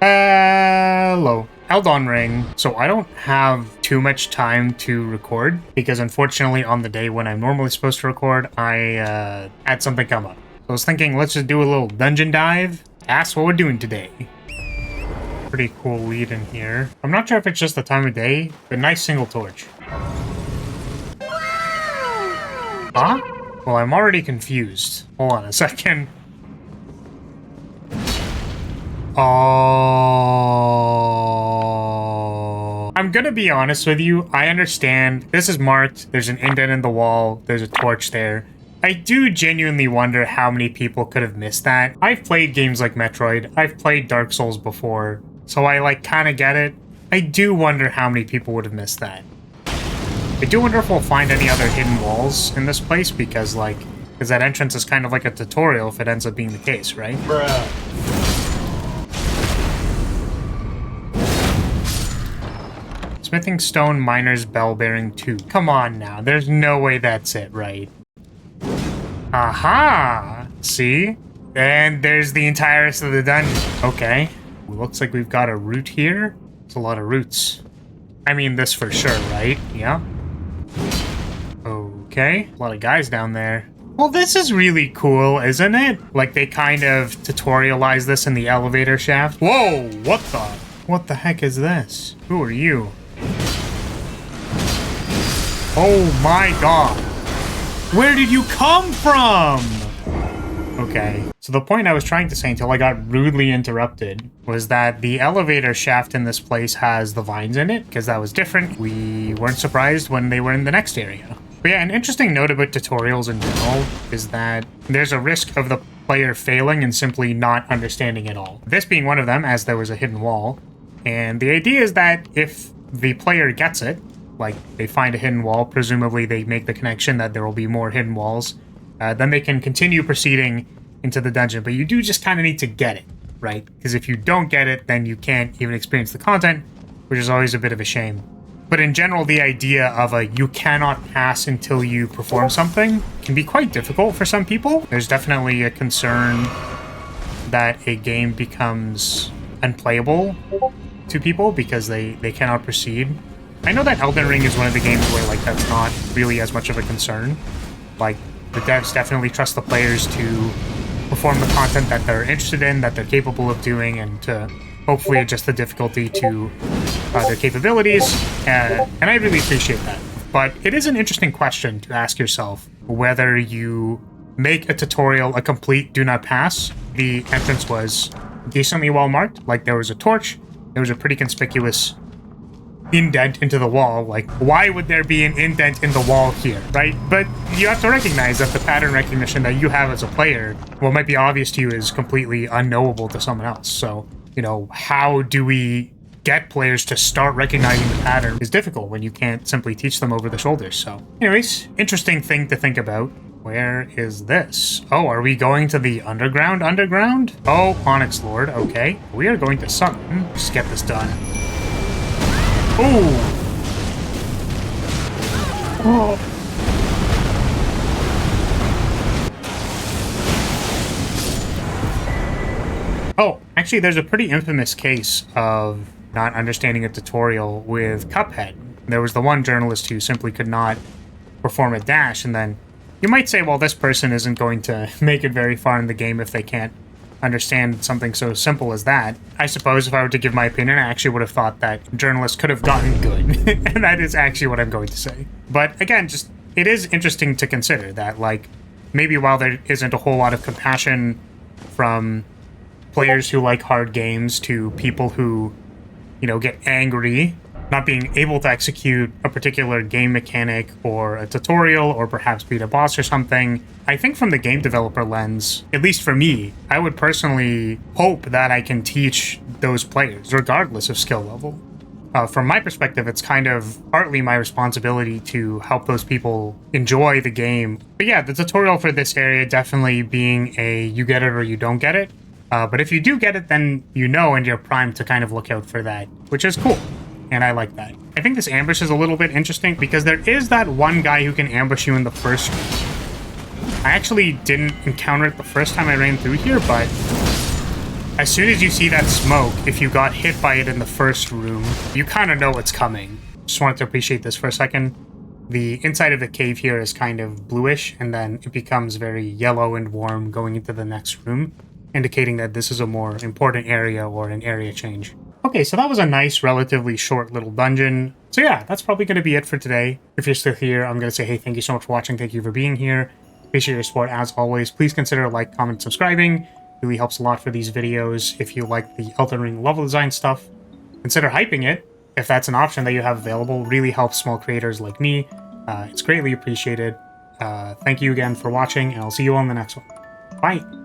Hello. Elden Ring. So I don't have too much time to record because unfortunately on the day when I'm normally supposed to record, I had something come up. So I was thinking let's just do a little dungeon dive. That's what we're doing today. Pretty cool lead in here. I'm not sure if it's just the time of day, but nice single torch. Huh? Well, I'm already confused. Hold on a second. Oh. I'm gonna be honest with you. I understand. This is marked. There's an indent in the wall. There's a torch there. I do genuinely wonder how many people could have missed that. I've played games like Metroid. I've played Dark Souls before. So I kind of get it. I do wonder how many people would have missed that. I do wonder if we'll find any other hidden walls in this place because that entrance is kind of like a tutorial if it ends up being the case, right? Bruh. Smithing stone, miner's bell bearing 2. Come on now, there's no way that's it, right? Aha! See? And there's the entire rest of the dungeon. Okay. Looks like we've got a route here. It's a lot of routes. I mean, this for sure, right? Yeah. Okay. A lot of guys down there. Well, this is really cool, isn't it? Like, they kind of tutorialize this in the elevator shaft. Whoa! What the heck is this? Who are you? Oh my god. Where did you come from? Okay. So the point I was trying to say until I got rudely interrupted was that the elevator shaft in this place has the vines in it, because that was different. We weren't surprised when they were in the next area. But yeah, an interesting note about tutorials in general is that there's a risk of the player failing and simply not understanding it all. This being one of them, as there was a hidden wall. And the idea is that if the player gets it, like they find a hidden wall, presumably they make the connection that there will be more hidden walls, then they can continue proceeding into the dungeon. But you do just kind of need to get it, right? Because if you don't get it, then you can't even experience the content, which is always a bit of a shame. But in general, the idea of you cannot pass until you perform something can be quite difficult for some people. There's definitely a concern that a game becomes unplayable to people because they cannot proceed. I know that Elden Ring is one of the games where that's not really as much of a concern. Like, the devs definitely trust the players to perform the content that they're interested in, that they're capable of doing, and to hopefully adjust the difficulty to their capabilities. And I really appreciate that. But it is an interesting question to ask yourself whether you make a tutorial a complete do not pass. The entrance was decently well marked, like there was a torch, there was a pretty conspicuous indent into the wall. Like, why would there be an indent in the wall here, right? But you have to recognize that the pattern recognition that you have as a player, what might be obvious to you is completely unknowable to someone else. So, how do we get players to start recognizing the pattern is difficult when you can't simply teach them over the shoulders. So anyways, interesting thing to think about. Where is this? Oh, are we going to the underground? Oh, Onyx Lord, okay. We are going to summon. Just get this done. Ooh. Oh. Oh, actually, there's a pretty infamous case of not understanding a tutorial with Cuphead. There was the one journalist who simply could not perform a dash, and then you might say, well, this person isn't going to make it very far in the game if they can't understand something so simple as that. I suppose if I were to give my opinion, I actually would have thought that journalists could have gotten good. And that is actually what I'm going to say. But again, just it is interesting to consider that, maybe while there isn't a whole lot of compassion from players who like hard games to people who, get angry not being able to execute a particular game mechanic or a tutorial or perhaps beat a boss or something, I think from the game developer lens, at least for me, I would personally hope that I can teach those players, regardless of skill level. From my perspective, it's kind of partly my responsibility to help those people enjoy the game. But yeah, the tutorial for this area definitely being a you get it or you don't get it. But if you do get it, then and you're primed to kind of look out for that, which is cool. And I like that. I think this ambush is a little bit interesting because there is that one guy who can ambush you in the first. I actually didn't encounter it the first time I ran through here, but As soon as you see that smoke, if you got hit by it in the first room, you kind of know what's coming. Just wanted to appreciate this for a second. The inside of the cave here is kind of bluish, and then it becomes very yellow and warm going into the next room, indicating that this is a more important area or an area change. Okay, so that was a nice, relatively short little dungeon. So yeah, that's probably going to be it for today. If you're still here, I'm going to say, hey, thank you so much for watching. Thank you for being here. Appreciate your support as always. Please consider like, comment, subscribing. It really helps a lot for these videos. If you like the Elden Ring level design stuff, consider hyping it. If that's an option that you have available, really helps small creators like me. It's greatly appreciated. Thank you again for watching, and I'll see you on the next one. Bye!